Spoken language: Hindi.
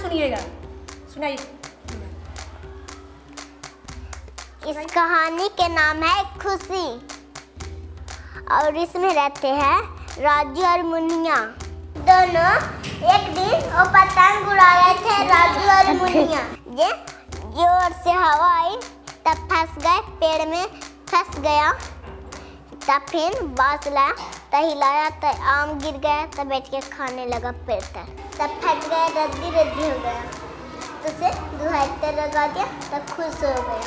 सुनिएगा, सुनाइए। इस कहानी के नाम है खुशी और इसमें रहते हैं राजू और मुनिया। दोनों एक दिन वो पतंग उड़ा रहे थे, राजू और मुनिया। जोर से हवा आई तब फंस गए, पेड़ में फंस गया। तब फिर बांस लाया, तब हिलाया तब आम गिर गया, तब बैठ के खाने लगा पेड़ पर। तब फट गया, रद्दी रद्दी हो गया, तो उसे दुहाई लगा दिया, तब खुश हो गया।